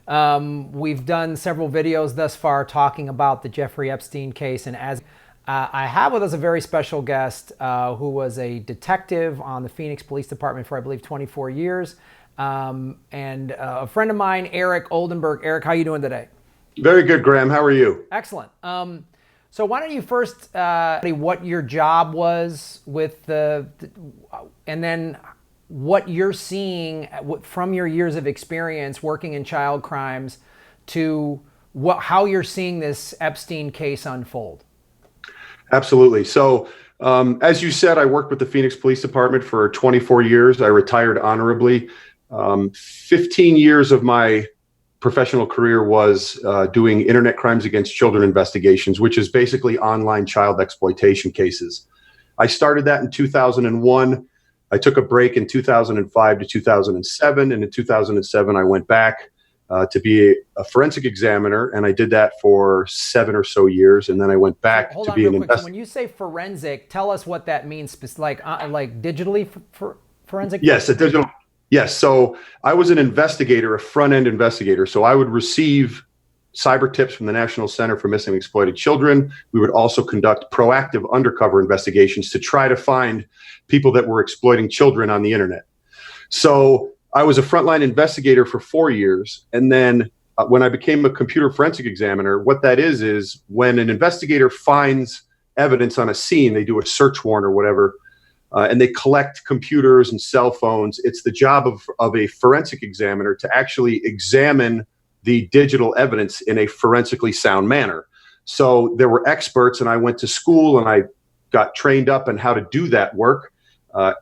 We've done several videos thus far talking about the Jeffrey Epstein case, and as I have with us a very special guest who was a detective on the Phoenix Police Department for, I believe, 24 years, and a friend of mine, Eric Oldenburg. Eric, how are you doing today? Very good, Graham. How are you? Excellent. So why don't you first say what your job was with and then what you're seeing from your years of experience working in child crimes to how you're seeing this Epstein case unfold. Absolutely. So, as you said, I worked with the Phoenix Police Department for 24 years. I retired honorably. 15 years of my professional career was doing internet crimes against children investigations, which is basically online child exploitation cases. I started that in 2001. I took a break in 2005 to 2007, and in 2007 I went back to be a forensic examiner, and I did that for 7 or so years, and then I went back Hold to on be real an quick. So investigator. when you say forensic, tell us what that means. Like digitally for forensic? Yes, a digital. Yes. So I was an investigator, a front-end investigator. So I would receive cyber tips from the National Center for Missing and Exploited Children. We would also conduct proactive undercover investigations to try to find people that were exploiting children on the internet. So I was a frontline investigator for 4 years. And then when I became a computer forensic examiner, what that is when an investigator finds evidence on a scene, they do a search warrant or whatever, and they collect computers and cell phones. It's the job of a forensic examiner to actually examine the digital evidence in a forensically sound manner. So there were experts, and I went to school and I got trained up in how to do that work.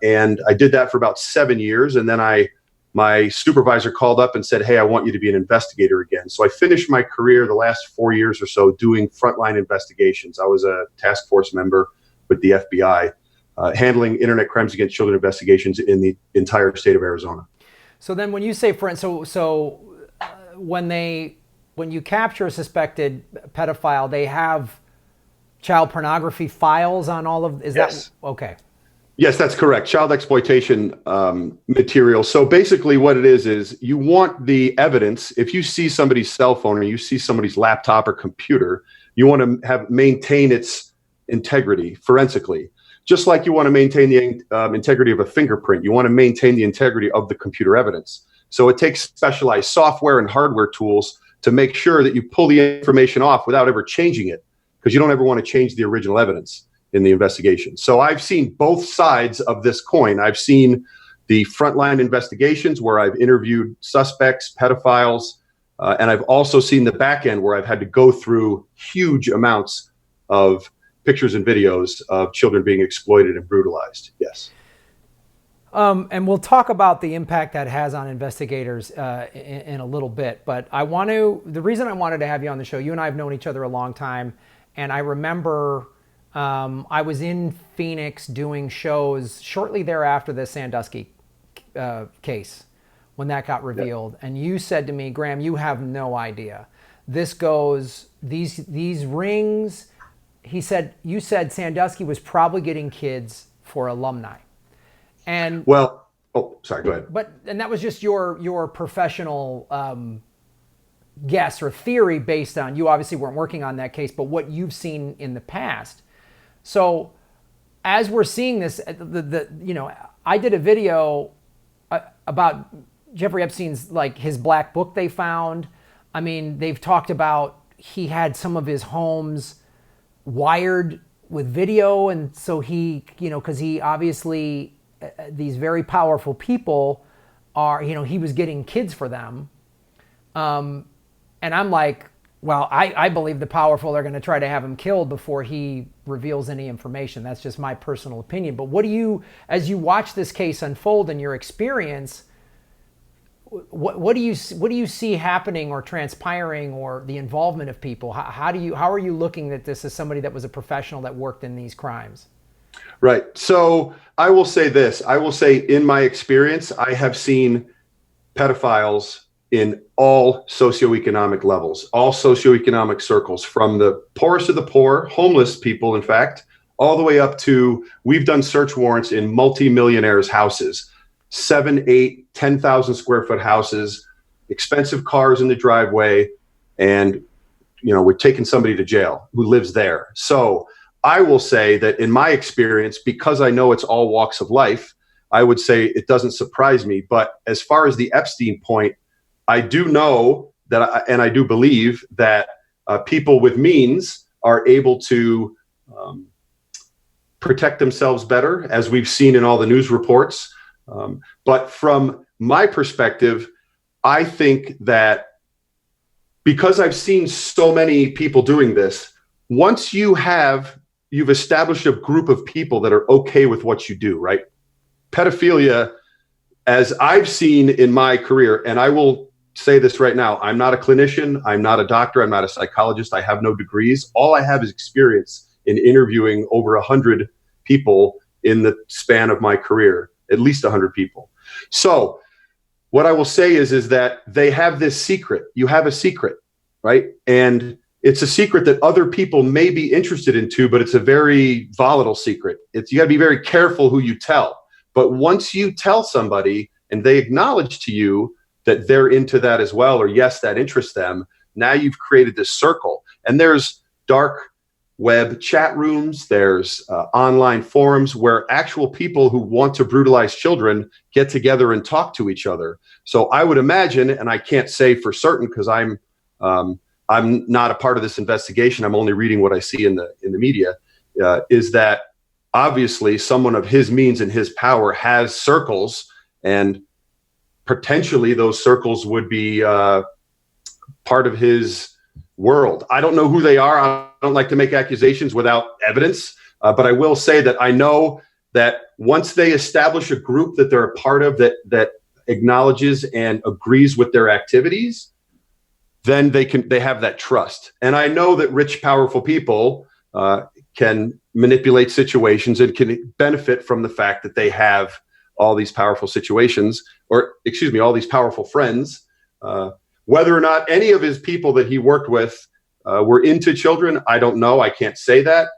And I did that for about 7 years. And then my supervisor called up and said, "Hey, I want you to be an investigator again." So I finished my career the last 4 years or so doing frontline investigations. I was a task force member with the FBI. Handling internet crimes against children investigations in the entire state of Arizona. So then when you say when you capture a suspected pedophile, they have child pornography files on all of, is Yes. that okay? Yes, that's correct. Child exploitation material. So basically what it is you want the evidence. If you see somebody's cell phone or you see somebody's laptop or computer, you want to maintain its integrity forensically. Just like you want to maintain the integrity of a fingerprint, you want to maintain the integrity of the computer evidence. So it takes specialized software and hardware tools to make sure that you pull the information off without ever changing it, because you don't ever want to change the original evidence in the investigation. So I've seen both sides of this coin. I've seen the frontline investigations where I've interviewed suspects, pedophiles, and I've also seen the back end where I've had to go through huge amounts of pictures and videos of children being exploited and brutalized. Yes. And we'll talk about the impact that has on investigators in a little bit. But the reason I wanted to have you on the show, you and I have known each other a long time. And I remember I was in Phoenix doing shows shortly thereafter the Sandusky case, when that got revealed. Yeah. And you said to me, "Graham, you have no idea. These rings," you said Sandusky was probably getting kids for alumni. And well, sorry, go ahead. And that was just your professional guess or theory based on, you obviously weren't working on that case, but what you've seen in the past. So as we're seeing this, I did a video about Jeffrey Epstein's, his black book they found. I mean, they've talked about he had some of his homes wired with video, and so he, because he obviously, these very powerful people are, he was getting kids for them. And I'm like, well, I believe the powerful are going to try to have him killed before he reveals any information. That's just my personal opinion. But as you watch this case unfold in your experience, what do you see happening or transpiring, or the involvement of people? How are you looking at this as somebody that was a professional that worked in these crimes? Right. So I will say this. I will say, in my experience, I have seen pedophiles in all socioeconomic levels, all socioeconomic circles, from the poorest of the poor, homeless people, in fact, all the way up to, we've done search warrants in multimillionaires' houses, 7, 8, 10,000 square foot houses expensive cars in the driveway, and we're taking somebody to jail who lives there. So I will say that in my experience, because I know it's all walks of life, I would say it doesn't surprise me. But as far as the Epstein point, I do know that, and I do believe that people with means are able to protect themselves better, as we've seen in all the news reports. But from my perspective, I think that because I've seen so many people doing this, once you've established a group of people that are okay with what you do, right? Pedophilia, as I've seen in my career, and I will say this right now, I'm not a clinician, I'm not a doctor, I'm not a psychologist, I have no degrees. All I have is experience in interviewing over 100 people in the span of my career, at least 100 people. So what I will say is that they have this secret. You have a secret, right? And it's a secret that other people may be interested in too, but it's a very volatile secret. You got to be very careful who you tell. But once you tell somebody and they acknowledge to you that they're into that as well, or yes, that interests them, now you've created this circle. And there's dark web chat rooms, there's online forums where actual people who want to brutalize children get together and talk to each other. So I would imagine, and I can't say for certain because I'm not a part of this investigation, I'm only reading what I see in the media, is that obviously someone of his means and his power has circles, and potentially those circles would be part of his world. I don't know who they are. I don't like to make accusations without evidence, but I will say that I know that once they establish a group that they're a part of that acknowledges and agrees with their activities, then they have that trust. And I know that rich, powerful people can manipulate situations and can benefit from the fact that they have all these powerful situations, or excuse me, all these powerful friends. Whether or not any of his people that he worked with were into children, I don't know. I can't say that.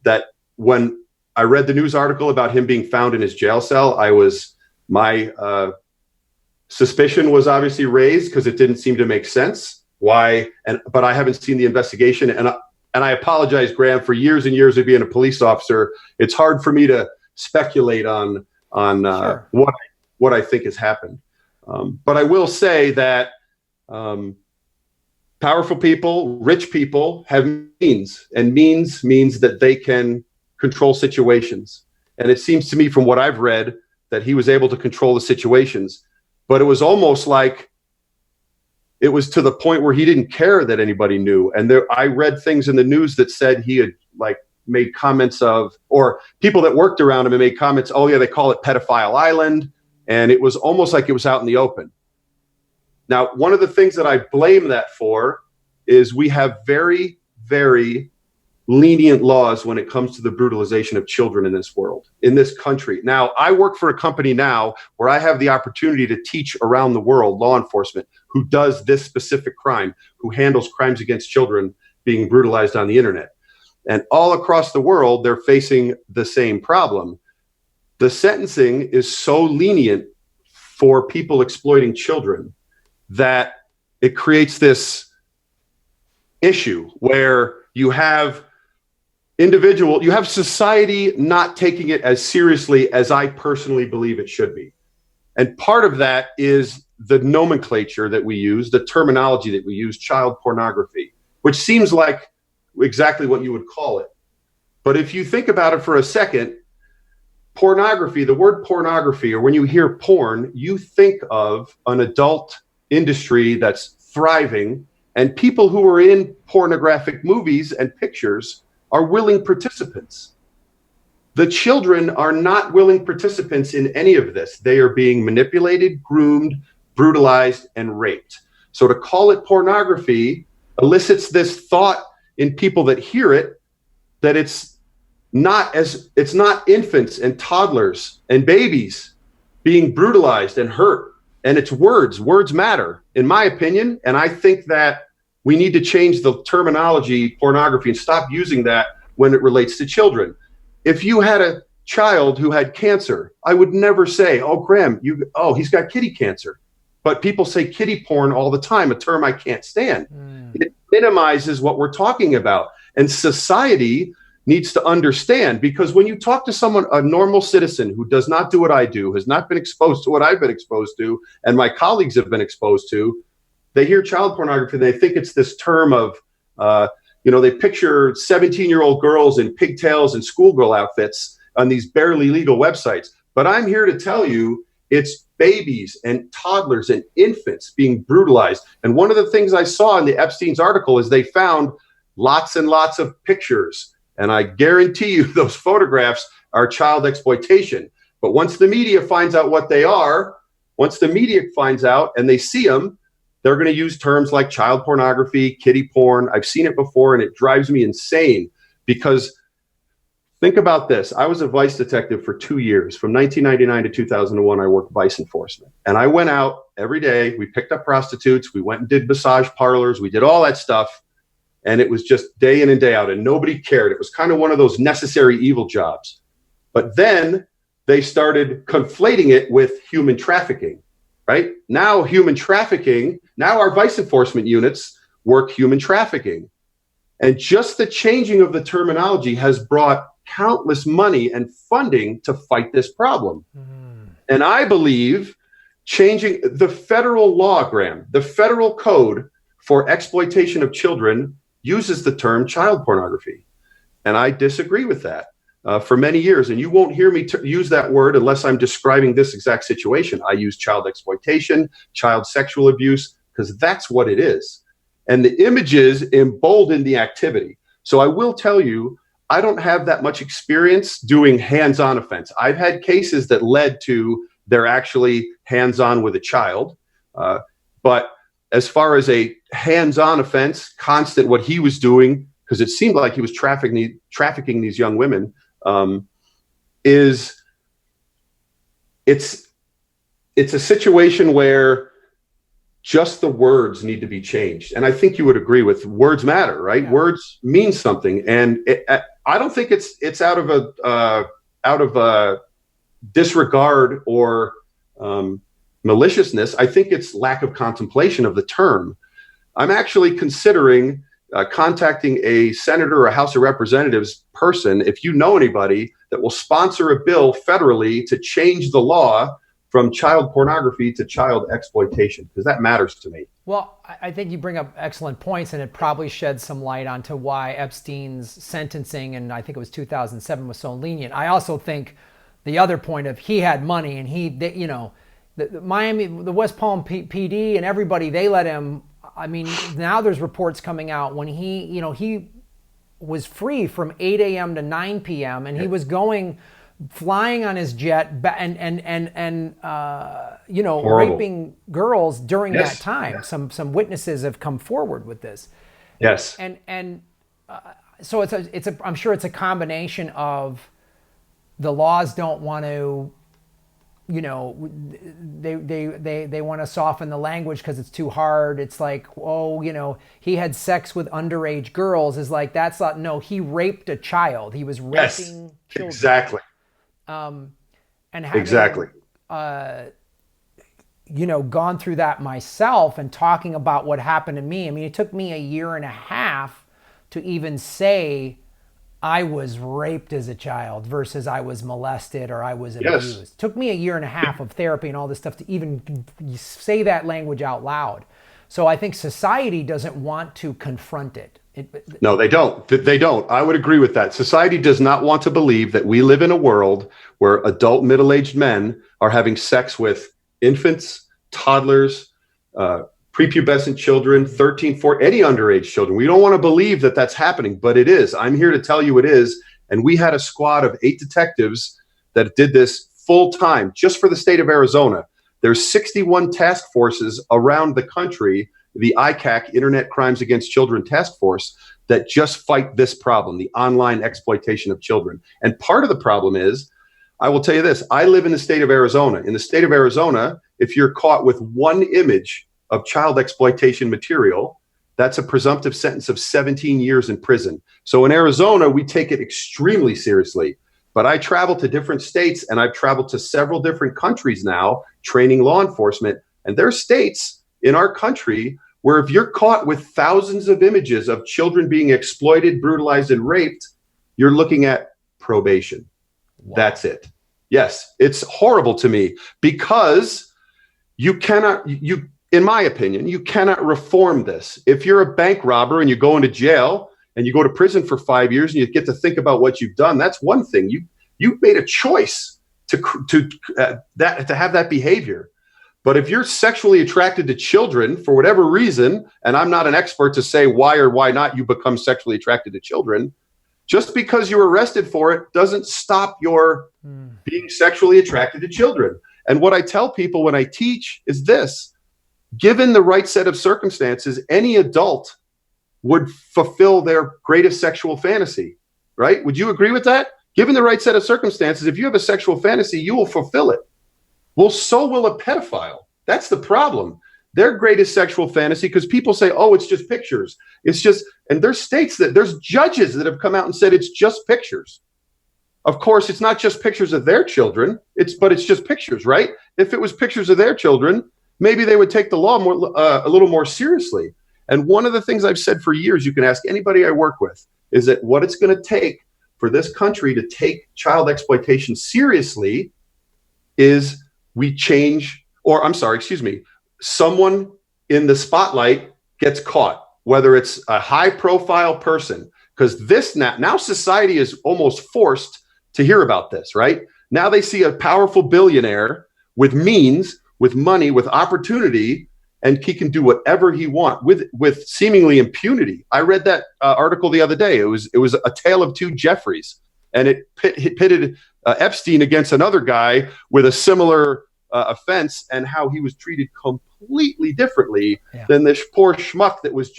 That when I read the news article about him being found in his jail cell, my suspicion was obviously raised because it didn't seem to make sense. Why? But I haven't seen the investigation, and I apologize, Graham, for years and years of being a police officer. It's hard for me to speculate on Sure. what I think has happened. But I will say that powerful people, rich people have means, and means that they can control situations. And it seems to me from what I've read that he was able to control the situations, but it was almost like it was to the point where he didn't care that anybody knew. And I read things in the news that said he had made comments of, or people that worked around him and made comments, oh yeah, they call it Pedophile Island. And it was almost like it was out in the open. Now, one of the things that I blame that for is we have very, very lenient laws when it comes to the brutalization of children in this world, in this country. Now, I work for a company now where I have the opportunity to teach around the world law enforcement who does this specific crime, who handles crimes against children being brutalized on the internet. And all across the world, they're facing the same problem. The sentencing is so lenient for people exploiting children that it creates this issue where you have society not taking it as seriously as I personally believe it should be. And part of that is the nomenclature that we use, the terminology that we use, child pornography, which seems like exactly what you would call it. But if you think about it for a second, pornography, the word pornography, or when you hear porn, you think of an adult industry that's thriving, and people who are in pornographic movies and pictures are willing participants. The children are not willing participants in any of this. They are being manipulated, groomed, brutalized, and raped. So to call it pornography elicits this thought in people that hear it, that it's not infants and toddlers and babies being brutalized and hurt. And it's words matter, in my opinion. And I think that we need to change the terminology pornography and stop using that when it relates to children. If you had a child who had cancer, I would never say, oh, Graham, he's got kitty cancer. but people say kiddie porn all the time, a term I can't stand. It minimizes what we're talking about. And society needs to understand, because when you talk to someone, a normal citizen who does not do what I do, has not been exposed to what I've been exposed to, and my colleagues have been exposed to, they hear child pornography, they think it's this term of, they picture 17-year-old girls in pigtails and schoolgirl outfits on these barely legal websites. But I'm here to tell you, it's babies and toddlers and infants being brutalized. And one of the things I saw in the Epstein's article is they found lots and lots of pictures. And I guarantee you those photographs are child exploitation. But once the media finds out what they are, once the media finds out and they see them, they're going to use terms like child pornography, kiddie porn. I've seen it before, and it drives me insane, because think about this. I was a vice detective for 2 years. From 1999 to 2001, I worked vice enforcement. And I went out every day. We picked up prostitutes. We went and did massage parlors. We did all that stuff. And it was just day in and day out, and nobody cared. It was kind of one of those necessary evil jobs. But then they started conflating it with human trafficking, right? Now human trafficking, now our vice enforcement units work human trafficking. And just the changing of the terminology has brought countless money and funding to fight this problem. And I believe changing the federal law, Graham, the federal code for exploitation of children uses the term child pornography. And I disagree with that for many years. And you won't hear me use that word unless I'm describing this exact situation. I use child exploitation, child sexual abuse, because that's what it is. And the images embolden the activity. So I will tell you, I don't have that much experience doing hands-on offense. I've had cases that led to they're actually hands-on with a child. But as far as a hands-on offense, constant what he was doing, because it seemed like he was trafficking these young women, it's a situation where just the words need to be changed. And I think you would agree with words matter, right? Yeah. Words mean something. And I don't think it's out of a disregard or maliciousness. I think it's lack of contemplation of the term. I'm actually considering contacting a senator or a House of Representatives person, if you know anybody that will sponsor a bill federally to change the law from child pornography to child exploitation, because that matters to me. Well, I think you bring up excellent points, and it probably sheds some light onto why Epstein's sentencing, and I think it was 2007, was so lenient. I also think the other point of he had money, and the Miami, the West Palm PD and everybody, they let him. I mean, now there's reports coming out when he was free from 8 a.m. to 9 p.m. and he was flying on his jet and raping girls during that time. Yes. Some witnesses have come forward with this. Yes. So I'm sure it's a combination of the laws don't want to, they want to soften the language because it's too hard. It's like, he had sex with underage girls is like, that's not, no, he raped a child. He was raping children. Exactly. And having, gone through that myself and talking about what happened to me. I mean, it took me 1.5 years to even say I was raped as a child versus I was molested or I was abused. Yes. It took me 1.5 years of therapy and all this stuff to even say that language out loud. So I think society doesn't want to confront it. No, they don't. They don't. I would agree with that. Society does not want to believe that we live in a world where adult middle-aged men are having sex with infants, toddlers, prepubescent children, 13, 14, any underage children. We don't want to believe that that's happening, but it is. I'm here to tell you it is. And we had a squad of 8 detectives that did this full time just for the state of Arizona. There's 61 task forces around the country, the ICAC, Internet Crimes Against Children Task Force, that just fight this problem, the online exploitation of children. And part of the problem is, I will tell you this, I live in the state of Arizona. In the state of Arizona, if you're caught with one image of child exploitation material, that's a presumptive sentence of 17 years in prison. So in Arizona, we take it extremely seriously. But I travel to different states, and I've traveled to several different countries now, training law enforcement. And there are states in our country where if you're caught with thousands of images of children being exploited, brutalized, and raped, you're looking at probation. Wow. That's it. Yes, it's horrible to me because you cannot, in my opinion, you cannot reform this. If you're a bank robber and you go into jail and you go to prison for 5 years and you get to think about what you've done, that's one thing. You've made a choice to have that behavior. But if you're sexually attracted to children for whatever reason, and I'm not an expert to say why or why not you become sexually attracted to children, just because you're arrested for it doesn't stop your being sexually attracted to children. And what I tell people when I teach is this: given the right set of circumstances, any adult would fulfill their greatest sexual fantasy, right? Would you agree with that? Given the right set of circumstances, if you have a sexual fantasy, you will fulfill it. Well, so will a pedophile. That's the problem. Their greatest sexual fantasy, because people say, oh, it's just pictures. It's just, and there's states that there's judges that have come out and said it's just pictures. Of course, it's not just pictures of their children, but it's just pictures, right? If it was pictures of their children, maybe they would take the law a little more seriously. And one of the things I've said for years, you can ask anybody I work with, is that what it's going to take for this country to take child exploitation seriously is someone in the spotlight gets caught, whether it's a high profile person, because this now society is almost forced to hear about this, right? Now they see a powerful billionaire with means, with money, with opportunity, and he can do whatever he wants with seemingly impunity. I read that article the other day. It was a tale of two Jeffreys, and it pitted Epstein against another guy with a similar offense, and how he was treated completely differently than this poor schmuck that was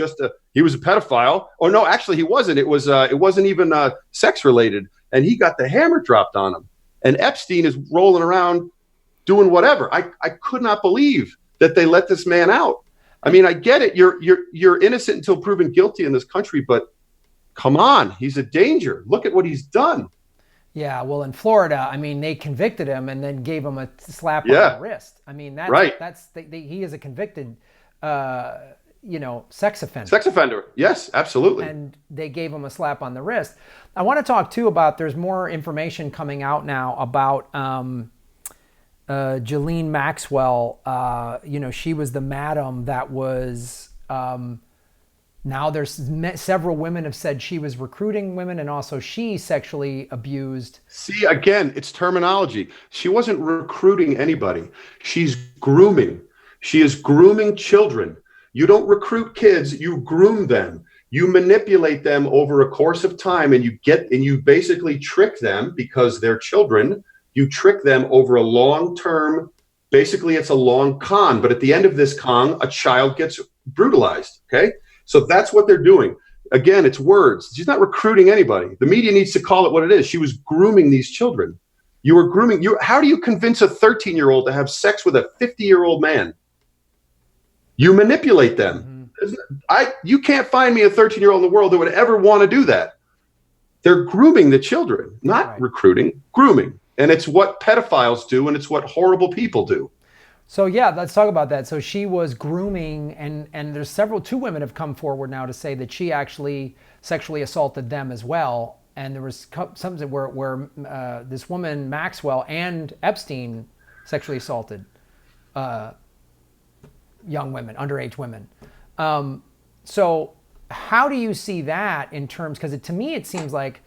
he was a pedophile. Or no, actually he wasn't. It wasn't even sex related, and he got the hammer dropped on him. And Epstein is rolling around doing whatever. I could not believe that they let this man out. I mean, I get it. You're innocent until proven guilty in this country, but come on, he's a danger. Look at what he's done. Yeah, well, in Florida, I mean, they convicted him and then gave him a slap on the wrist. I mean, that's right. He is a convicted, sex offender. Sex offender, yes, absolutely. And they gave him a slap on the wrist. I want to talk too about. There's more information coming out now about Ghislaine Maxwell. She was the madam that was. Now there's several women have said she was recruiting women, and also she sexually abused. See, again, it's terminology. She wasn't recruiting anybody. She's grooming. She is grooming children. You don't recruit kids, you groom them. You manipulate them over a course of time, and you basically trick them because they're children. You trick them over a long term. Basically, it's a long con, but at the end of this con, a child gets brutalized, okay? So that's what they're doing. Again, it's words. She's not recruiting anybody. The media needs to call it what it is. She was grooming these children. You were grooming. How do you convince a 13-year-old to have sex with a 50-year-old man? You manipulate them. Mm-hmm. You can't find me a 13-year-old in the world that would ever want to do that. They're grooming the children, not recruiting, grooming. And it's what pedophiles do, and it's what horrible people do. So yeah, let's talk about that. So she was grooming, and there's two women have come forward now to say that she actually sexually assaulted them as well. And there was something where this woman Maxwell and Epstein sexually assaulted young women, underage women. So how do you see that in terms? Because to me it seems like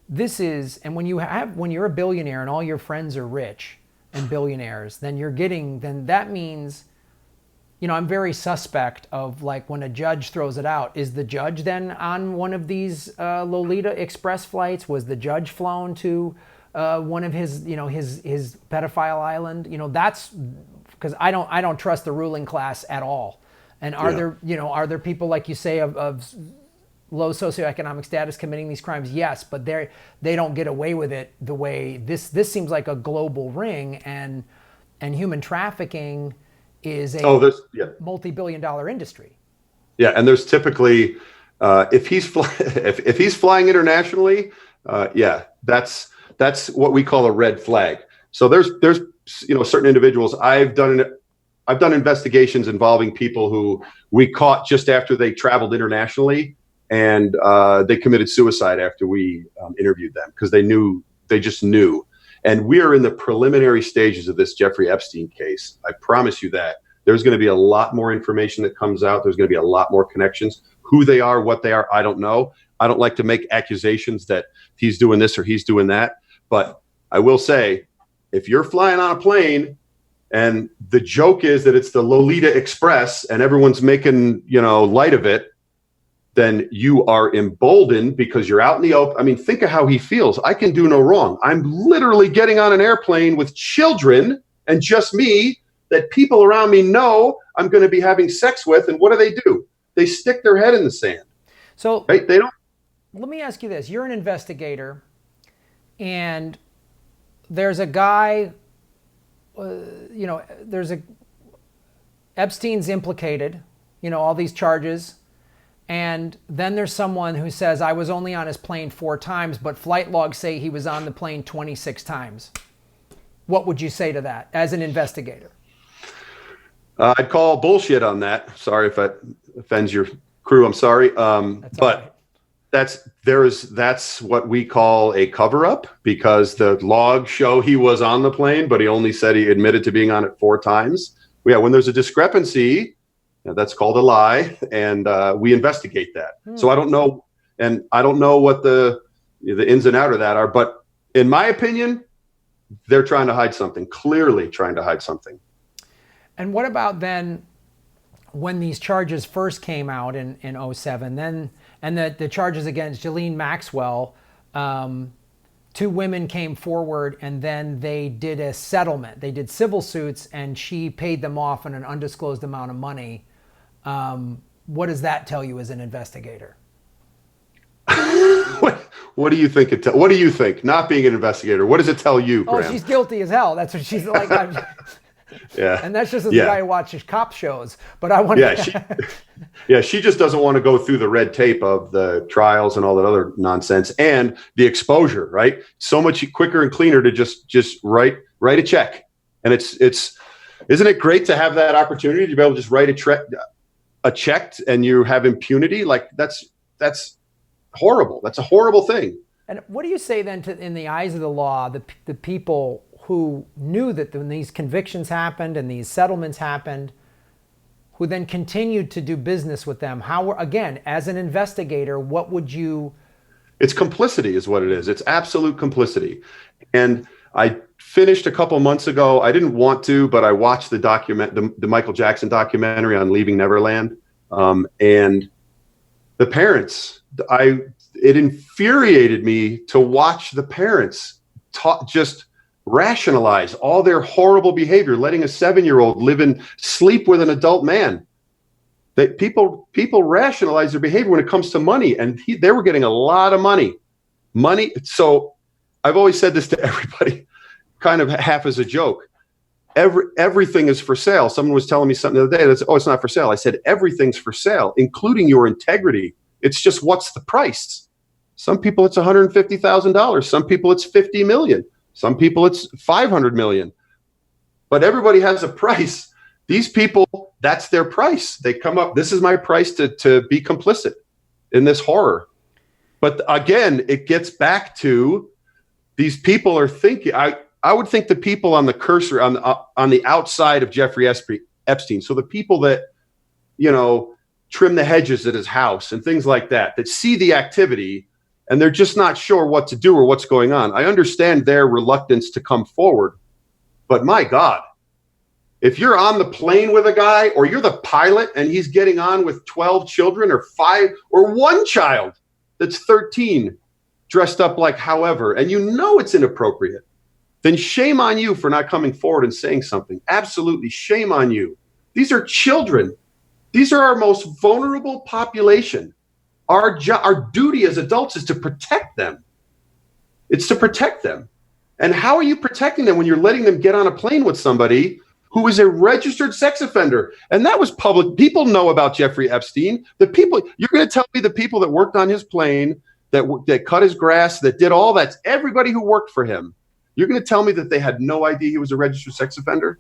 this is, and when you're a billionaire and all your friends are rich and billionaires, then that means, I'm very suspect of, like, when a judge throws it out, is the judge then on one of these Lolita Express flights? Was the judge flown to one of his pedophile island? That's because I don't trust the ruling class at all. And are there people, like you say, of low socioeconomic status committing these crimes? Yes, but they don't get away with it the way this seems like a global ring, and human trafficking is a multi-billion-dollar industry. Yeah, and there's typically if he's flying internationally, that's what we call a red flag. So there's certain individuals. I've done I've done investigations involving people who we caught just after they traveled internationally, and they committed suicide after we interviewed them because they just knew. And we are in the preliminary stages of this Jeffrey Epstein case. I promise you that. There's going to be a lot more information that comes out. There's going to be a lot more connections. Who they are, what they are, I don't know. I don't like to make accusations that he's doing this or he's doing that. But I will say, if you're flying on a plane and the joke is that it's the Lolita Express and everyone's making, light of it, then you are emboldened because you're out in the open. I mean, think of how he feels. I can do no wrong. I'm literally getting on an airplane with children and just me that people around me know I'm going to be having sex with. And what do? They stick their head in the sand. So right? They don't. Let me ask you this. You're an investigator and there's a guy, Epstein's implicated, all these charges. And then there's someone who says, I was only on his plane 4 times, but flight logs say he was on the plane 26 times. What would you say to that as an investigator? I'd call bullshit on that. Sorry if that offends your crew. I'm sorry. But that's what we call a cover up, because the logs show he was on the plane, but he only said he admitted to being on it 4 times. Yeah. When there's a discrepancy, that's called a lie, and we investigate that. So I don't know, and I don't know what the ins and outs of that are, but in my opinion, they're trying to hide something, clearly trying to hide something. And what about then when these charges first came out in 2007, then, and the charges against Ghislaine Maxwell, 2 women came forward and then they did a settlement. They did civil suits and she paid them off in an undisclosed amount of money. What does that tell you as an investigator? What do you think? What do you think? Not being an investigator, what does it tell you, Graham? Oh, she's guilty as hell. That's what she's like. Yeah. And that's just as a guy who watches cop shows. But I want to. She just doesn't want to go through the red tape of the trials and all that other nonsense and the exposure, right? So much quicker and cleaner to just write a check. And it's isn't it great to have that opportunity to be able to just write a check and you have impunity? Like that's horrible. That's a horrible thing. And what do you say then in the eyes of the law, the people who knew that when these convictions happened and these settlements happened, who then continued to do business with them? How, again, as an investigator, what would you... It's complicity is what it is. It's absolute complicity. And I finished a couple months ago. I didn't want to, but I watched the Michael Jackson documentary on Leaving Neverland. And the parents, it infuriated me to watch the parents just rationalize all their horrible behavior, letting a 7-year-old sleep with an adult man. That people rationalize their behavior when it comes to money, and they were getting a lot of money. So I've always said this to everybody, kind of half as a joke. Everything is for sale. Someone was telling me something the other day. It's not for sale. I said, everything's for sale, including your integrity. It's just, what's the price? Some people it's $150,000. Some people it's $50 million. Some people it's 500 million, but everybody has a price. These people, that's their price. They come up, this is my price to be complicit in this horror. But again, it gets back to these people are thinking, I would think the people on the cursor on the outside of Jeffrey Epstein. So the people that, trim the hedges at his house and things like that see the activity, and they're just not sure what to do or what's going on. I understand their reluctance to come forward, but my God, if you're on the plane with a guy, or you're the pilot and he's getting on with 12 children or 5 or 1 child that's 13 dressed up like however, and it's inappropriate, then shame on you for not coming forward and saying something. Absolutely shame on you. These are children. These are our most vulnerable population. Our duty as adults is to protect them. It's to protect them. And how are you protecting them when you're letting them get on a plane with somebody who is a registered sex offender? And that was public. People know about Jeffrey Epstein. You're going to tell me the people that worked on his plane, that cut his grass, that did all that, everybody who worked for him, you're going to tell me that they had no idea he was a registered sex offender?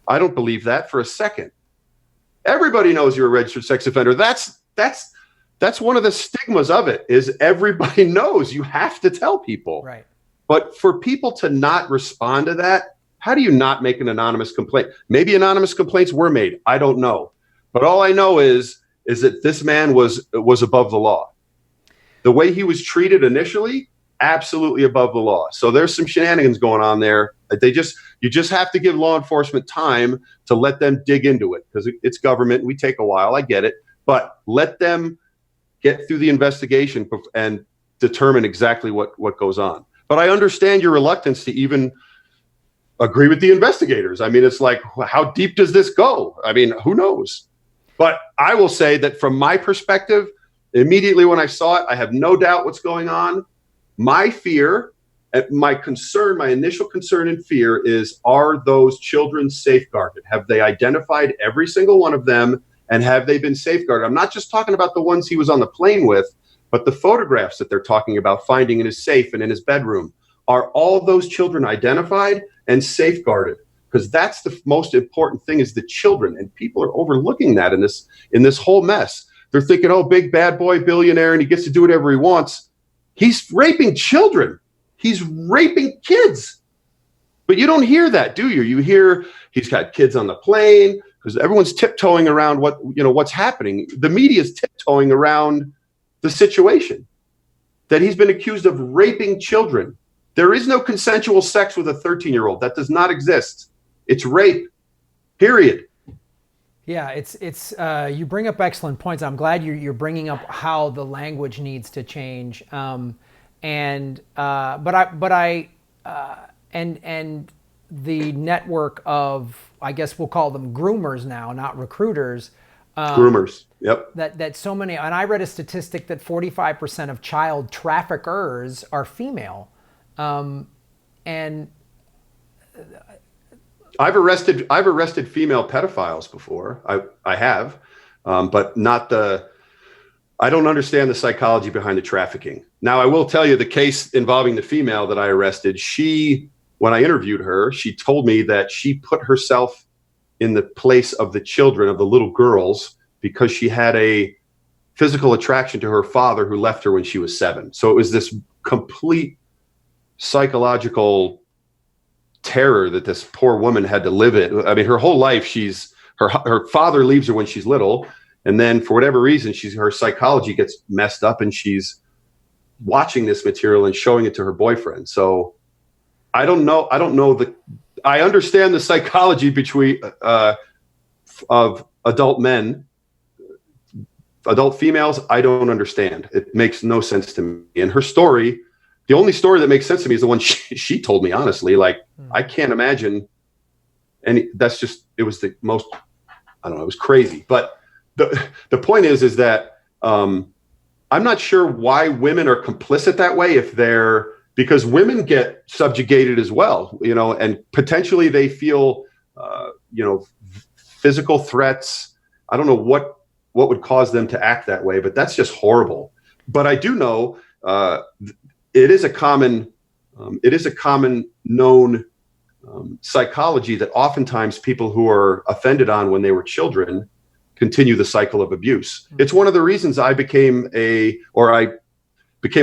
I don't believe that for a second. Everybody knows you're a registered sex offender. That's one of the stigmas of it, is everybody knows. You have to tell people. Right. But for people to not respond to that, how do you not make an anonymous complaint? Maybe anonymous complaints were made. I don't know. But all I know is that this man was above the law. The way he was treated initially, absolutely above the law. So there's some shenanigans going on there. You just have to give law enforcement time to let them dig into it, because it's government. We take a while. I get it. But let them get through the investigation and determine exactly what goes on. But I understand your reluctance to even agree with the investigators. I mean, it's like, how deep does this go? I mean, who knows? But I will say that from my perspective, immediately when I saw it, I have no doubt what's going on. My fear, my concern, my initial concern and fear is, are those children safeguarded? Have they identified every single one of them, and have they been safeguarded? I'm not just talking about the ones he was on the plane with, but the photographs that they're talking about finding in his safe and in his bedroom. Are all those children identified and safeguarded? Because that's the most important thing, is the children. And people are overlooking that in this whole mess. They're thinking, oh, big bad boy billionaire, and he gets to do whatever he wants. He's raping children. He's raping kids. But you don't hear that, do you? You hear he's got kids on the plane, because everyone's tiptoeing around what's happening. The media is tiptoeing around the situation that he's been accused of raping children. There is no consensual sex with a 13-year-old. That does not exist. It's rape, period. Yeah, it's you bring up excellent points. I'm glad you're bringing up how the language needs to change. And the network of, I guess we'll call them groomers now, not recruiters. Groomers. Yep. That so many, and I read a statistic that 45% of child traffickers are female. And I've arrested female pedophiles before. I have, but not I don't understand the psychology behind the trafficking. Now, I will tell you the case involving the female that I arrested. When I interviewed her, she told me that she put herself in the place of the children, of the little girls, because she had a physical attraction to her father, who left her when she was 7. So it was this complete psychological terror that this poor woman had to live it. I mean, her whole life, her father leaves her when she's little, and then for whatever reason, her psychology gets messed up, and she's watching this material and showing it to her boyfriend. So I don't know. I understand the psychology between of adult men, adult females. I don't understand. It makes no sense to me. And her story, the only story that makes sense to me is the one she told me, honestly. Like, I can't imagine. And it was the most, I don't know, it was crazy. But the point is that I'm not sure why women are complicit that way, because women get subjugated as well, and potentially they feel, physical threats. I don't know what would cause them to act that way, but that's just horrible. But I do know it is a common known psychology that oftentimes people who are offended on when they were children continue the cycle of abuse. It's one of the reasons I became a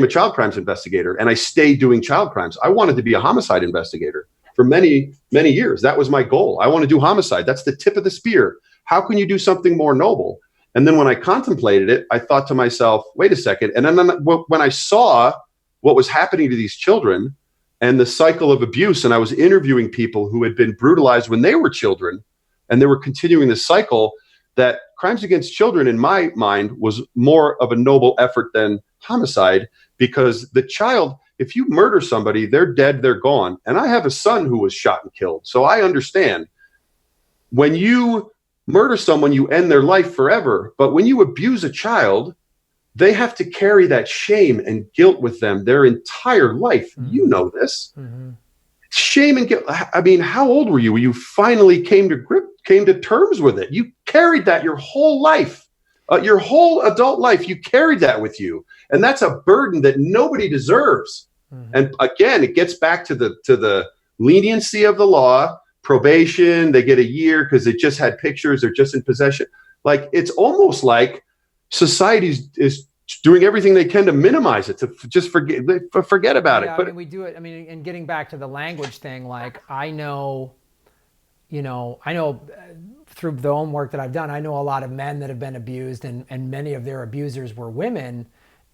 child crimes investigator, and I stayed doing child crimes. I wanted to be a homicide investigator for many, many years. That was my goal. I want to do homicide. That's the tip of the spear. How can you do something more noble? And then when I contemplated it, I thought to myself, wait a second. And then when I saw what was happening to these children and the cycle of abuse, and I was interviewing people who had been brutalized when they were children, and they were continuing the cycle, that crimes against children, in my mind, was more of a noble effort than homicide, because the child, if you murder somebody, they're dead, they're gone. And I have a son who was shot and killed. So I understand when you murder someone, you end their life forever. But when you abuse a child, they have to carry that shame and guilt with them their entire life. Mm-hmm. You know this. Mm-hmm. Shame and guilt. I mean, how old were you when you finally came to terms with it? You carried that your whole life, your whole adult life. You carried that with you, and that's a burden that nobody deserves. Mm-hmm. And again, it gets back to the leniency of the law, probation, they get a year because they just had pictures, they're just in possession. Like, it's almost like society is doing everything they can to minimize it, to just forget about it. But I mean, we do it. I mean, and getting back to the language thing, like I know through the own work that I've done, I know a lot of men that have been abused, and many of their abusers were women,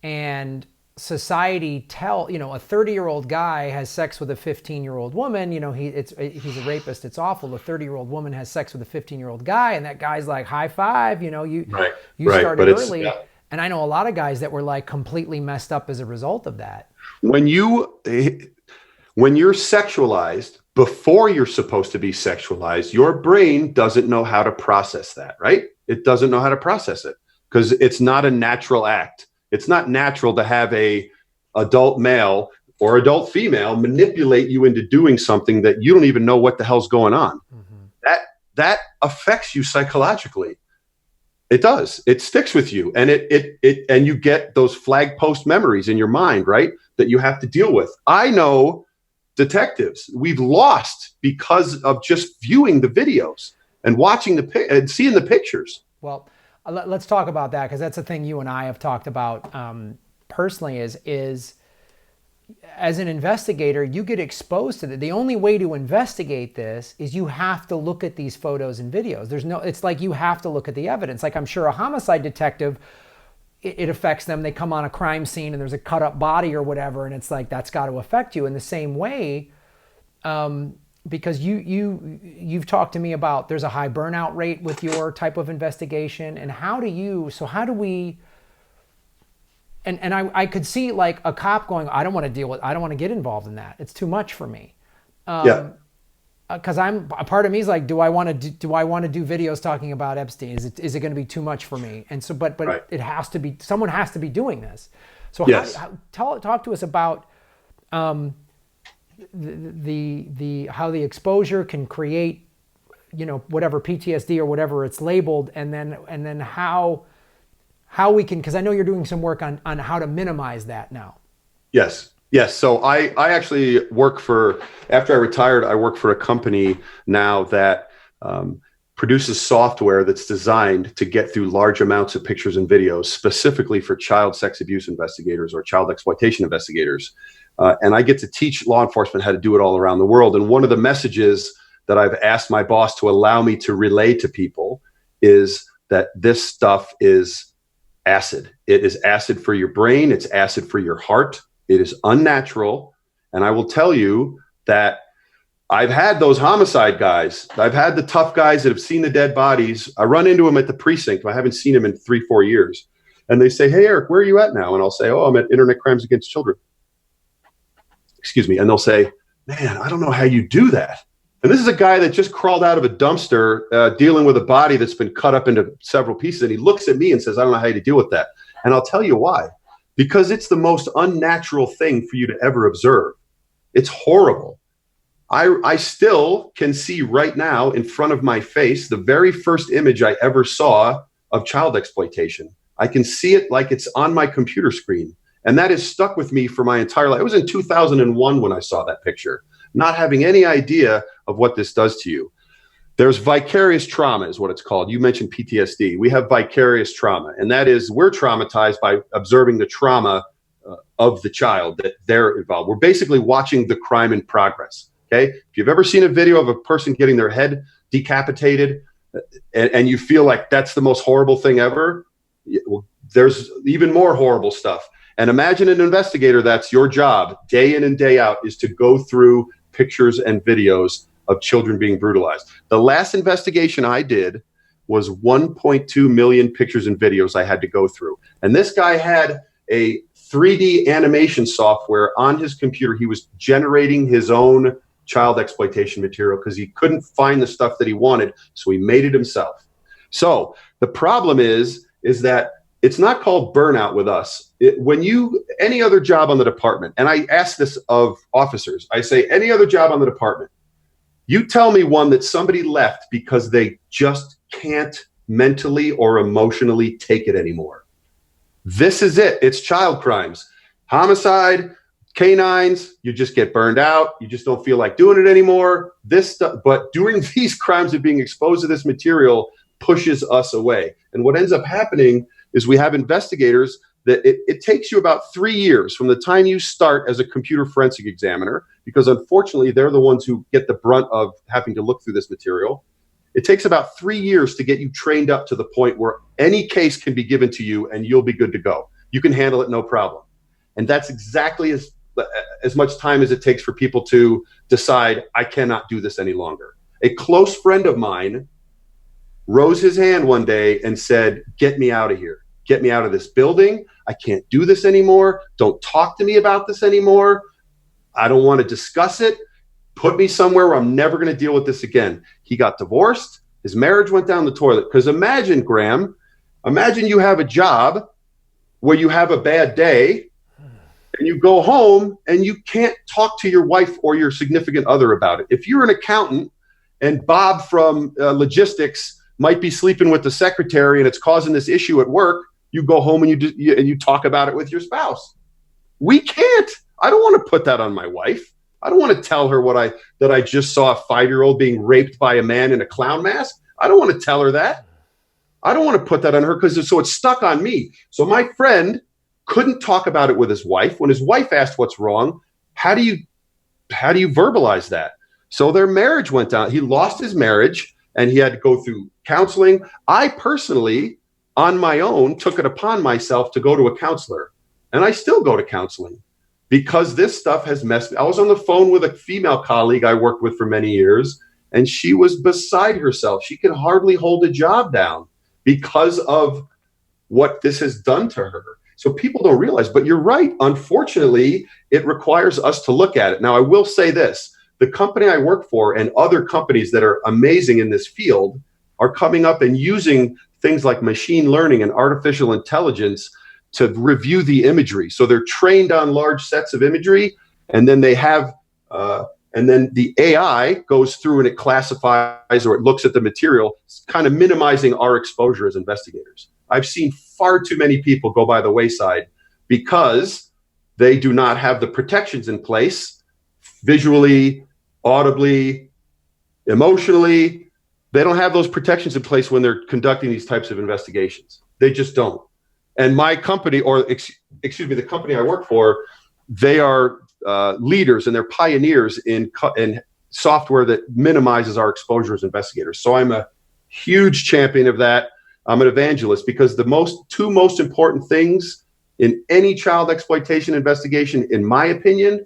and society a 30-year-old guy has sex with a 15-year-old woman, he's a rapist, it's awful. A 30-year-old woman has sex with a 15-year-old guy, and that guy's like, high five, you started early. Yeah. And I know a lot of guys that were like completely messed up as a result of that. When you're sexualized before you're supposed to be sexualized, your brain doesn't know how to process that, right? It doesn't know how to process it because it's not a natural act. It's not natural to have a adult male or adult female manipulate you into doing something that you don't even know what the hell's going on. Mm-hmm. That affects you psychologically. It does. It sticks with you, and and you get those flag post memories in your mind, right? That you have to deal with. I know detectives we've lost because of just viewing the videos and watching and seeing the pictures. Well, let's talk about that, because that's a thing you and I have talked about personally. Is as an investigator, you get exposed to it. The only way to investigate this is you have to look at these photos and videos. It's like you have to look at the evidence. Like, I'm sure a homicide detective, it affects them. They come on a crime scene and there's a cut up body or whatever, and it's like, that's got to affect you in the same way. Because you've talked to me about there's a high burnout rate with your type of investigation, and how do we, and I could see like a cop going, I don't want to get involved in that. It's too much for me. Because a part of me is like, do I want to do videos talking about Epstein? Is it going to be too much for me? And so, but right. It has to be, someone has to be doing this. So yes. Talk to us about the how the exposure can create, whatever PTSD or whatever it's labeled, and then how we can, because I know you're doing some work on how to minimize that now. Yes. So I actually after I retired, I work for a company now that produces software that's designed to get through large amounts of pictures and videos, specifically for child sex abuse investigators or child exploitation investigators. And I get to teach law enforcement how to do it all around the world. And one of the messages that I've asked my boss to allow me to relay to people is that this stuff is acid. It is acid for your brain. It's acid for your heart. It is unnatural. And I will tell you that I've had those homicide guys. I've had the tough guys that have seen the dead bodies. I run into them at the precinct. I haven't seen them in 3-4 years. And they say, hey, Eric, where are you at now? And I'll say, oh, I'm at Internet Crimes Against Children. Excuse me. And they'll say, man, I don't know how you do that. And this is a guy that just crawled out of a dumpster dealing with a body that's been cut up into several pieces. And he looks at me and says, I don't know how to deal with that. And I'll tell you why. Because it's the most unnatural thing for you to ever observe. It's horrible. I still can see right now in front of my face the very first image I ever saw of child exploitation. I can see it like it's on my computer screen. And that has stuck with me for my entire life. It was in 2001 when I saw that picture, not having any idea of what this does to you. There's vicarious trauma is what it's called. You mentioned PTSD. We have vicarious trauma, and that is we're traumatized by observing the trauma of the child that they're involved. We're basically watching the crime in progress, okay? If you've ever seen a video of a person getting their head decapitated and you feel like that's the most horrible thing ever, well, there's even more horrible stuff. And imagine an investigator, that's your job, day in and day out, is to go through pictures and videos of children being brutalized. The last investigation I did was 1.2 million pictures and videos I had to go through. And this guy had a 3D animation software on his computer. He was generating his own child exploitation material because he couldn't find the stuff that he wanted, so he made it himself. So the problem is that it's not called burnout with us. Any other job on the department, and I ask this of officers, I say, any other job on the department, you tell me one that somebody left because they just can't mentally or emotionally take it anymore. This is it. It's child crimes, homicide, Canines, you just get burned out. You just don't feel like doing it anymore. This stuff, but doing these crimes and being exposed to this material pushes us away. And what ends up happening is we have investigators that it takes you about 3 years from the time you start as a computer forensic examiner, because unfortunately they're the ones who get the brunt of having to look through this material. It takes about 3 years to get you trained up to the point where any case can be given to you and you'll be good to go. You can handle it, no problem. And that's exactly as much time as it takes for people to decide, I cannot do this any longer. A close friend of mine rose his hand one day and said, get me out of here. Get me out of this building. I can't do this anymore. Don't talk to me about this anymore. I don't want to discuss it. Put me somewhere where I'm never going to deal with this again. He got divorced. His marriage went down the toilet. Because imagine, Graham, imagine you have a job where you have a bad day and you go home and you can't talk to your wife or your significant other about it. If you're an accountant and Bob from logistics might be sleeping with the secretary and it's causing this issue at work, you go home and you talk about it with your spouse. We can't. I don't want to put that on my wife. I don't want to tell her that I just saw a 5-year-old being raped by a man in a clown mask. I don't want to tell her that. I don't want to put that on her so it's stuck on me. So my friend couldn't talk about it with his wife. When his wife asked what's wrong, how do you verbalize that? So their marriage went down. He lost his marriage and he had to go through counseling. I personally, on my own, took it upon myself to go to a counselor, and I still go to counseling because this stuff has messed me. I was on the phone with a female colleague I worked with for many years, and she was beside herself. She could hardly hold a job down because of what this has done to her. So people don't realize, but you're right. Unfortunately, it requires us to look at it. Now, I will say this. The company I work for and other companies that are amazing in this field are coming up and using things like machine learning and artificial intelligence to review the imagery. So they're trained on large sets of imagery, and then they have, and then the AI goes through and it classifies or it looks at the material, kind of minimizing our exposure as investigators. I've seen far too many people go by the wayside because they do not have the protections in place, visually, audibly, emotionally. They don't have those protections in place when they're conducting these types of investigations. They just don't. And my company, or excuse me, the company I work for, they are leaders and they're pioneers in software that minimizes our exposure as investigators. So I'm a huge champion of that. I'm an evangelist because the two most important things in any child exploitation investigation, in my opinion,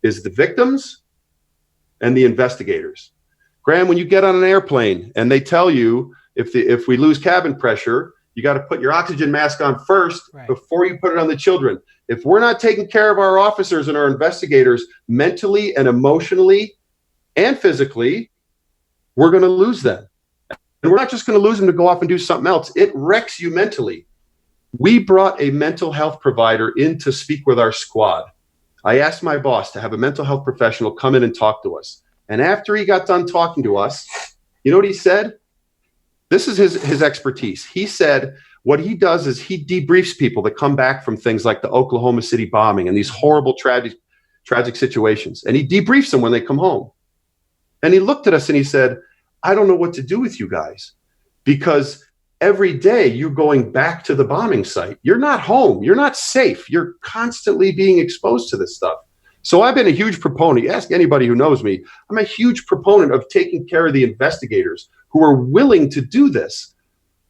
is the victims and the investigators. Graham, when you get on an airplane and they tell you if we lose cabin pressure, you got to put your oxygen mask on first before you put it on the children. If we're not taking care of our officers and our investigators mentally and emotionally and physically, we're going to lose them. And we're not just going to lose them to go off and do something else. It wrecks you mentally. We brought a mental health provider in to speak with our squad. I asked my boss to have a mental health professional come in and talk to us. And after he got done talking to us, you know what he said? This is his expertise. He said what he does is he debriefs people that come back from things like the Oklahoma City bombing and these horrible, tragic situations. And he debriefs them when they come home. And he looked at us and he said, I don't know what to do with you guys because every day you're going back to the bombing site. You're not home. You're not safe. You're constantly being exposed to this stuff. So I've been a huge proponent. Ask anybody who knows me. I'm a huge proponent of taking care of the investigators who are willing to do this.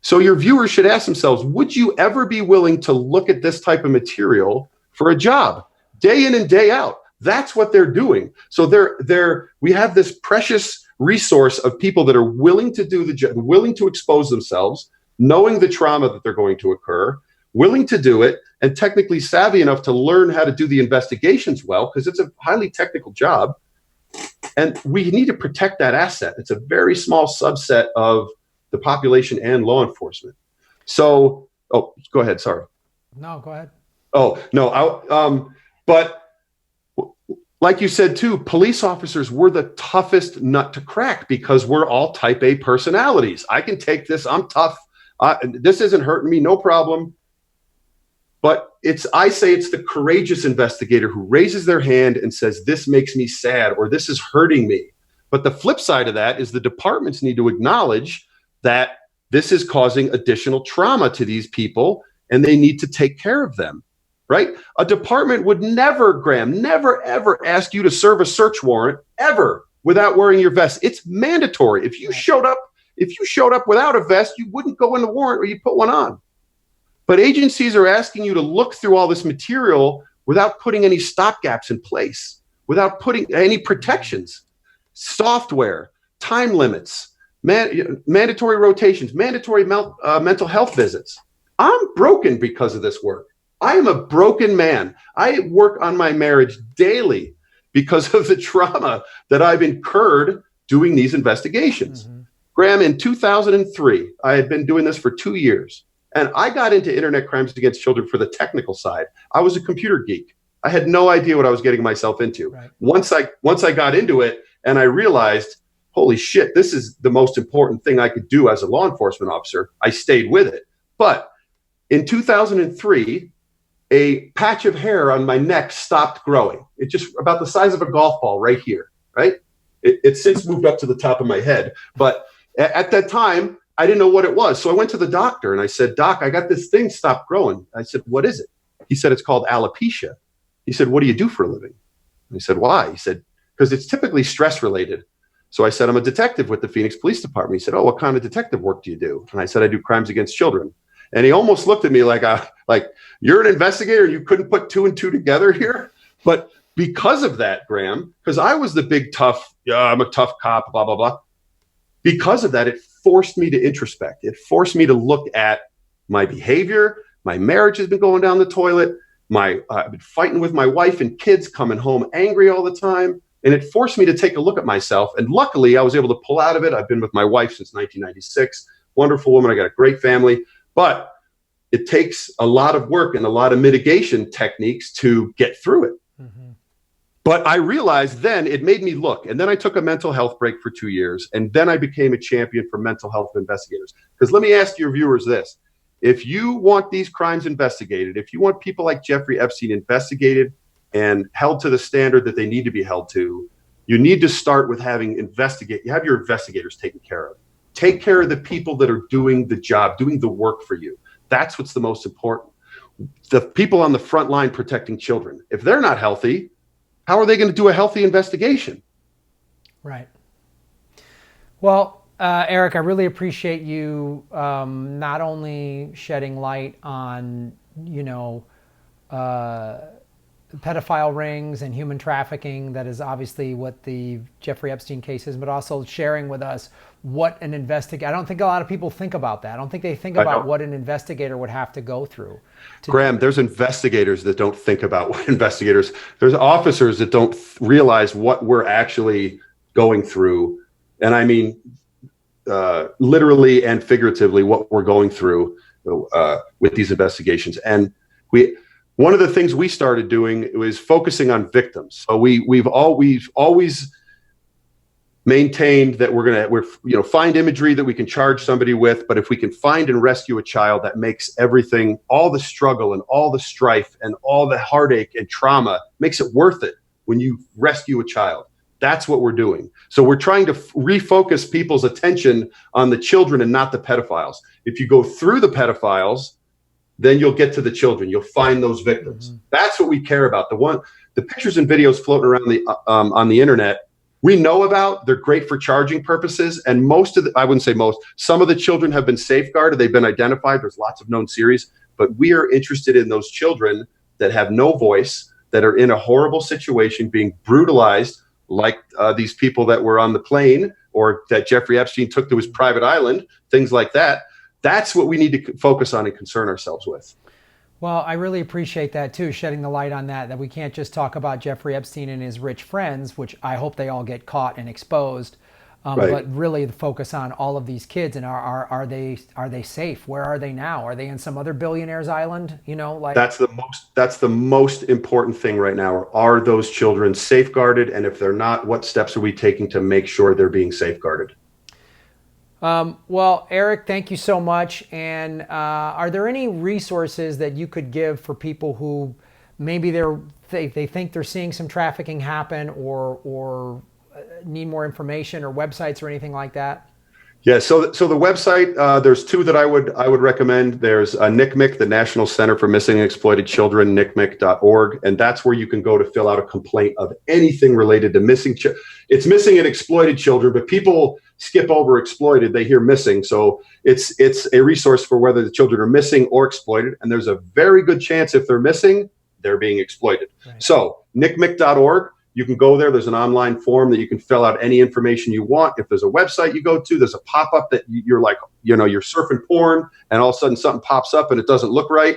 So your viewers should ask themselves, would you ever be willing to look at this type of material for a job day in and day out? That's what they're doing. So we have this precious resource of people that are willing to do the job, willing to expose themselves, knowing the trauma that they're going to occur, willing to do it, and technically savvy enough to learn how to do the investigations well, because it's a highly technical job. And we need to protect that asset. It's a very small subset of the population and law enforcement. So, go ahead. Sorry. No, go ahead. Oh, no. But like you said, too, police officers were the toughest nut to crack because we're all type A personalities. I can take this. I'm tough. This isn't hurting me. No problem. But I say it's the courageous investigator who raises their hand and says, this makes me sad, or this is hurting me. But the flip side of that is the departments need to acknowledge that this is causing additional trauma to these people, and they need to take care of them, right? A department would never, Graham, never, ever ask you to serve a search warrant ever without wearing your vest. It's mandatory. If you showed up without a vest, you wouldn't go in the warrant or you put one on. But agencies are asking you to look through all this material without putting any stopgaps in place, without putting any protections, software, time limits, mandatory rotations, mandatory mental health visits. I'm broken because of this work. I am a broken man. I work on my marriage daily because of the trauma that I've incurred doing these investigations. Mm-hmm. Graham, in 2003, I had been doing this for 2 years, and I got into internet crimes against children for the technical side. I was a computer geek. I had no idea what I was getting myself into. Right. Once I got into it and I realized, holy shit, this is the most important thing I could do as a law enforcement officer, I stayed with it. But in 2003, a patch of hair on my neck stopped growing. It just about the size of a golf ball right here, right? It's since moved up to the top of my head. But at that time, I didn't know what it was. So I went to the doctor and I said, Doc, I got this thing stopped growing. I said, what is it? He said, it's called alopecia. He said, what do you do for a living? And I said, why? He said, because it's typically stress related. So I said, I'm a detective with the Phoenix Police Department. He said, oh, what kind of detective work do you do? And I said, I do crimes against children. And he almost looked at me like you're an investigator. You couldn't put two and two together here. But because of that, Graham, because I was the big tough, I'm a tough cop, blah, blah, blah. Because of that, it forced me to introspect. It forced me to look at my behavior. My marriage has been going down the toilet. I've been fighting with my wife and kids, coming home angry all the time. And it forced me to take a look at myself. And luckily, I was able to pull out of it. I've been with my wife since 1996. Wonderful woman. I got a great family. But it takes a lot of work and a lot of mitigation techniques to get through it. Mm-hmm. But I realized then it made me look. And then I took a mental health break for 2 years. And then I became a champion for mental health investigators. Because let me ask your viewers this. If you want these crimes investigated, if you want people like Jeffrey Epstein investigated and held to the standard that they need to be held to, you need to start with you have your investigators taken care of. Take care of the people that are doing the job, doing the work for you. That's what's the most important. The people on the front line protecting children. If they're not healthy, how are they going to do a healthy investigation? Right. Well, Eric, I really appreciate you not only shedding light on, pedophile rings and human trafficking, that is obviously what the Jeffrey Epstein case is, but also sharing with us what an investigator, I don't think a lot of people think about that. I don't think they think about what an investigator would have to go through. Graham, there's investigators that don't think about what there's officers that don't realize what we're actually going through. And I mean, literally and figuratively what we're going through with these investigations. And one of the things we started doing was focusing on victims. So we've always maintained that we're find imagery that we can charge somebody with, but if we can find and rescue a child, that makes everything, all the struggle and all the strife and all the heartache and trauma, makes it worth it when you rescue a child. That's what we're doing. So we're trying to refocus people's attention on the children and not the pedophiles. If you go through the pedophiles, then you'll get to the children. You'll find those victims. Mm-hmm. That's what we care about. The pictures and videos floating around on the internet, we know about. They're great for charging purposes. And I wouldn't say most, some of the children have been safeguarded. They've been identified. There's lots of known series. But we are interested in those children that have no voice, that are in a horrible situation, being brutalized, like these people that were on the plane or that Jeffrey Epstein took to his private island, things like that. That's what we need to focus on and concern ourselves with. Well, I really appreciate that too, shedding the light on that we can't just talk about Jeffrey Epstein and his rich friends, which I hope they all get caught and exposed, but really the focus on all of these kids and are they safe? Where are they now? Are they in some other billionaire's island? That's the most important thing right now. Are those children safeguarded? And if they're not, what steps are we taking to make sure they're being safeguarded? Well, Eric, thank you so much. And are there any resources that you could give for people who maybe they think they're seeing some trafficking happen, or need more information, or websites or anything like that? Yeah, so the website, there's two that I would recommend. There's NCMEC, the National Center for Missing and Exploited Children, ncmec.org, and that's where you can go to fill out a complaint of anything related to missing. It's missing and exploited children, but people skip over exploited. They hear missing, so it's a resource for whether the children are missing or exploited. And there's a very good chance if they're missing, they're being exploited. Right. So ncmec.org. You can go there. There's an online form that you can fill out any information you want. If there's a website you go to, there's a pop-up that you're like, you're surfing porn, and all of a sudden something pops up and it doesn't look right.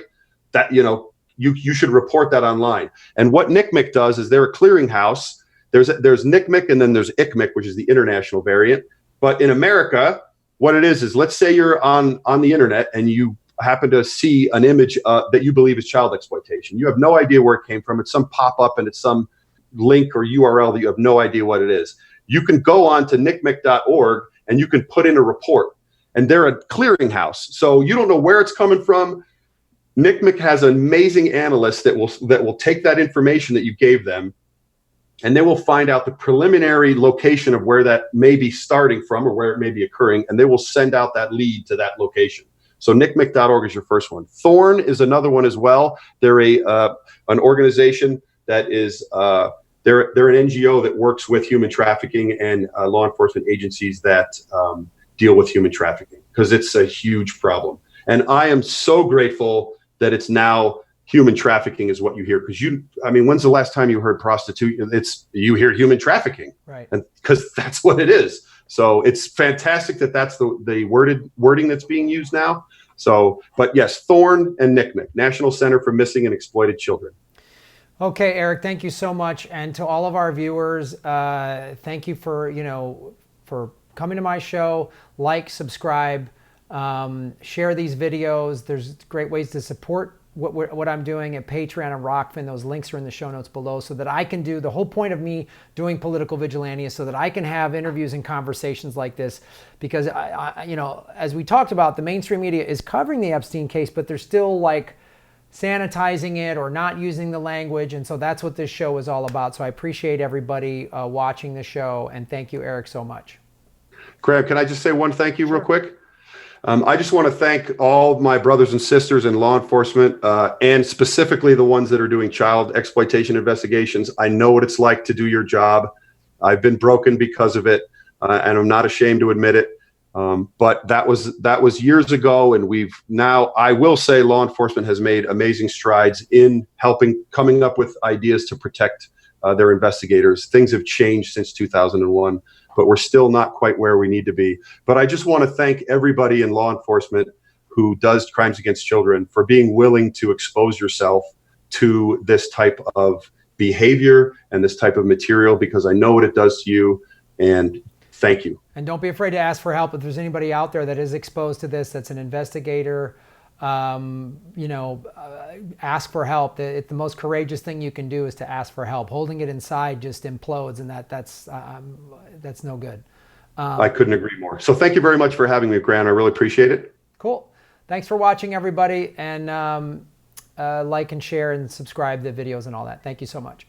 That, you should report that online. And what NCMEC does is they're a clearinghouse. There's NCMEC, and then there's ICMEC, which is the international variant. But in America, what it is let's say you're on the internet and you happen to see an image that you believe is child exploitation. You have no idea where it came from. It's some pop-up and it's some link or URL that you have no idea what it is. You can go on to ncmec.org and you can put in a report, and they're a clearinghouse. So you don't know where it's coming from. NCMEC has an amazing analyst that will take that information that you gave them, and they will find out the preliminary location of where that may be starting from or where it may be occurring, and they will send out that lead to that location. So ncmec.org is your first one. Thorn is another one as well. They're an organization that is they're an NGO that works with human trafficking and law enforcement agencies that deal with human trafficking, because it's a huge problem. And I am so grateful that it's now human trafficking is what you hear, because when's the last time you heard prostitution? You hear human trafficking, right? And because that's what it is. So it's fantastic that that's the wording that's being used now. So, but yes, Thorn and NCMEC, National Center for Missing and Exploited Children. Okay, Eric, thank you so much. And to all of our viewers, thank you for coming to my show. Like, subscribe, share these videos. There's great ways to support what I'm doing at Patreon and Rockfin. Those links are in the show notes below, so that I can do the whole point of me doing Political Vigilante is so that I can have interviews and conversations like this, because as we talked about, the mainstream media is covering the Epstein case, but they're still like sanitizing it or not using the language. And so that's what this show is all about. So I appreciate everybody watching the show. And thank you, Eric, so much. Graham, can I just say one thank you Sure. real quick? I just want to thank all my brothers and sisters in law enforcement, and specifically the ones that are doing child exploitation investigations. I know what it's like to do your job. I've been broken because of it, and I'm not ashamed to admit it. But that was years ago, and I will say law enforcement has made amazing strides in coming up with ideas to protect their investigators. Things have changed since 2001, but we're still not quite where we need to be. But I just want to thank everybody in law enforcement who does crimes against children for being willing to expose yourself to this type of behavior and this type of material, because I know what it does to you. And thank you. And don't be afraid to ask for help. If there's anybody out there that is exposed to this, that's an investigator, ask for help. The most courageous thing you can do is to ask for help. Holding it inside just implodes, and that's no good. I couldn't agree more. So thank you very much for having me, Grant. I really appreciate it. Cool. Thanks for watching, everybody. And like and share and subscribe the videos and all that. Thank you so much.